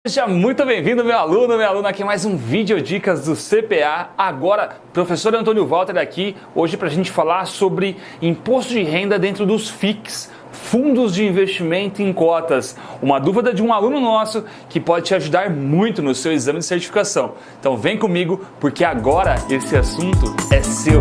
Seja muito bem-vindo, meu aluno, minha aluna, aqui mais um vídeo dicas do CPA. Agora, professor Antônio Walter aqui, hoje para a gente falar sobre imposto de renda dentro dos FIIs, fundos de investimento em cotas. Uma dúvida de um aluno nosso que pode te ajudar muito no seu exame de certificação. Então vem comigo, porque agora esse assunto é seu.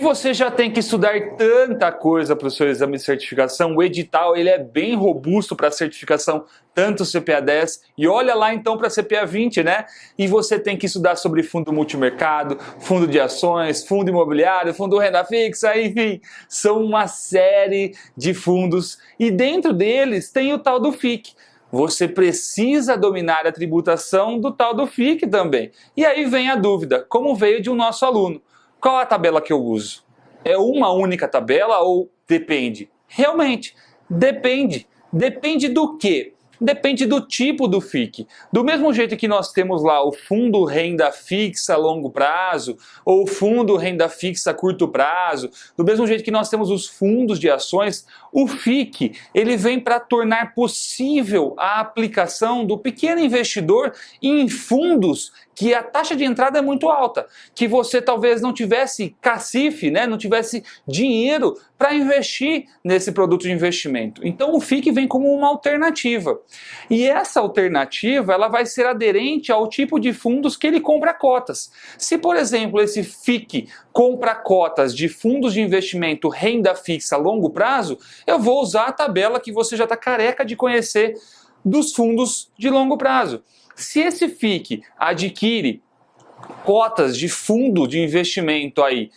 Você já tem que estudar tanta coisa para o seu exame de certificação. O edital ele é bem robusto para a certificação, tanto CPA 10 e olha lá então para CPA 20, né? E você tem que estudar sobre fundo multimercado, fundo de ações, fundo imobiliário, fundo renda fixa, enfim, são uma série de fundos e dentro deles tem o tal do FIC. Você precisa dominar a tributação do tal do FIC também. E aí vem a dúvida, como veio de um nosso aluno. Qual a tabela que eu uso? É uma única tabela ou depende? Realmente, depende. Depende do quê? Depende do tipo do FIC. Do mesmo jeito que nós temos lá o fundo renda fixa a longo prazo, ou o fundo renda fixa a curto prazo, do mesmo jeito que nós temos os fundos de ações, o FIC ele vem para tornar possível a aplicação do pequeno investidor em fundos que a taxa de entrada é muito alta, que você talvez não tivesse cacife, né, não tivesse dinheiro para investir nesse produto de investimento. Então o FIC vem como uma alternativa. E essa alternativa ela vai ser aderente ao tipo de fundos que ele compra cotas. Se, por exemplo, esse FIC compra cotas de fundos de investimento renda fixa a longo prazo, eu vou usar a tabela que você já está careca de conhecer dos fundos de longo prazo. Se esse FIC adquire cotas de fundo de investimento aí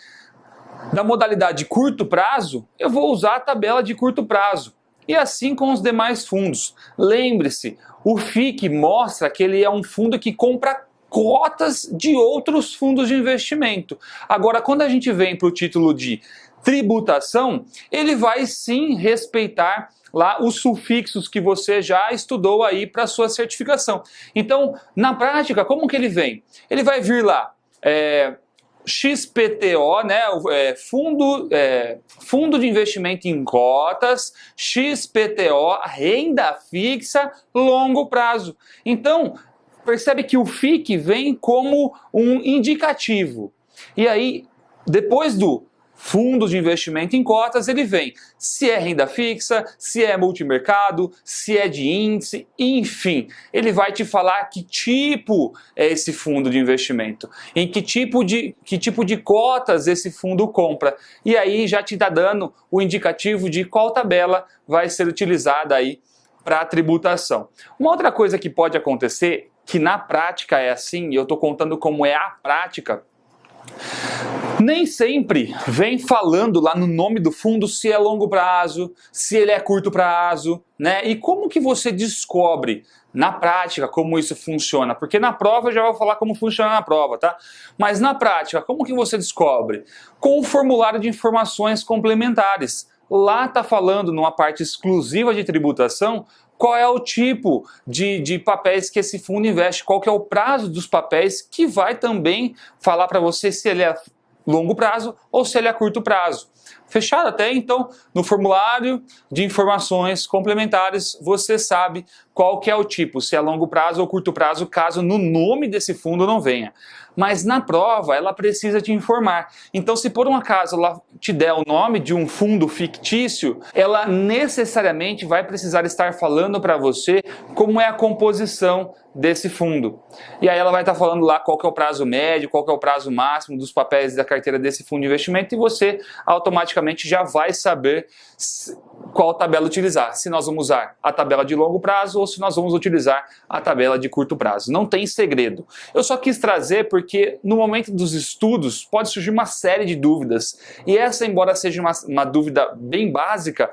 da modalidade curto prazo, eu vou usar a tabela de curto prazo. E assim com os demais fundos. Lembre-se, o FIC mostra que ele é um fundo que compra cotas de outros fundos de investimento. Agora, quando a gente vem para o título de tributação, ele vai sim respeitar lá os sufixos que você já estudou aí para sua certificação. Então, na prática, como que ele vem? Ele vai vir lá, XPTO, né, fundo de investimento em cotas, XPTO, renda fixa, longo prazo. Então, percebe que o FIC vem como um indicativo. E aí, depois do fundo de investimento em cotas, ele vem se é renda fixa, se é multimercado, se é de índice, enfim. Ele vai te falar que tipo é esse fundo de investimento, em que tipo de cotas esse fundo compra. E aí já te dá dando o indicativo de qual tabela vai ser utilizada aí para a tributação. Uma outra coisa que pode acontecer, que na prática é assim, e eu estou contando como é a prática, nem sempre vem falando lá no nome do fundo se é longo prazo, se ele é curto prazo, né? E como que você descobre na prática como isso funciona? Porque na prova eu já vou falar como funciona na prova, tá? Mas na prática, como que você descobre? Com o formulário de informações complementares. Lá está falando numa parte exclusiva de tributação qual é o tipo de papéis que esse fundo investe, qual que é o prazo dos papéis, que vai também falar para você se ele é longo prazo ou se ele é curto prazo. Fechado até então, no formulário de informações complementares, você sabe qual que é o tipo, se é longo prazo ou curto prazo, caso no nome desse fundo não venha. Mas na prova, ela precisa te informar. Então, se por um acaso ela te der o nome de um fundo fictício, ela necessariamente vai precisar estar falando para você como é a composição desse fundo. E aí ela vai estar falando lá qual que é o prazo médio, qual que é o prazo máximo dos papéis da carteira desse fundo de investimento e você automaticamente já vai saber qual tabela utilizar. Se nós vamos usar a tabela de longo prazo ou se nós vamos utilizar a tabela de curto prazo. Não tem segredo. Eu só quis trazer porque no momento dos estudos pode surgir uma série de dúvidas. E essa, embora seja uma dúvida bem básica,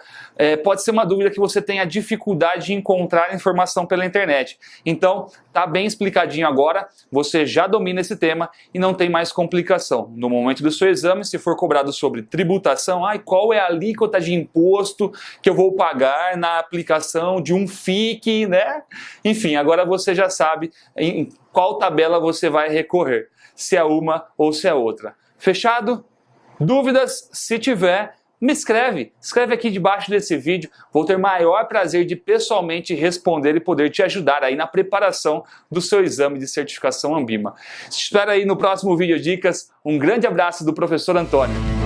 pode ser uma dúvida que você tenha dificuldade de encontrar informação pela internet. Então, tá bem explicadinho agora, você já domina esse tema e não tem mais complicação. No momento do seu exame, se for cobrado sobre tributação, qual é a alíquota de imposto que eu vou pagar na aplicação de um FIC, né? Enfim, agora você já sabe em qual tabela você vai recorrer, se é uma ou se é outra. Fechado? Dúvidas? Se tiver, me escreve aqui debaixo desse vídeo, vou ter maior prazer de pessoalmente responder e poder te ajudar aí na preparação do seu exame de certificação Anbima. Te espero aí no próximo vídeo dicas, um grande abraço do professor Antônio.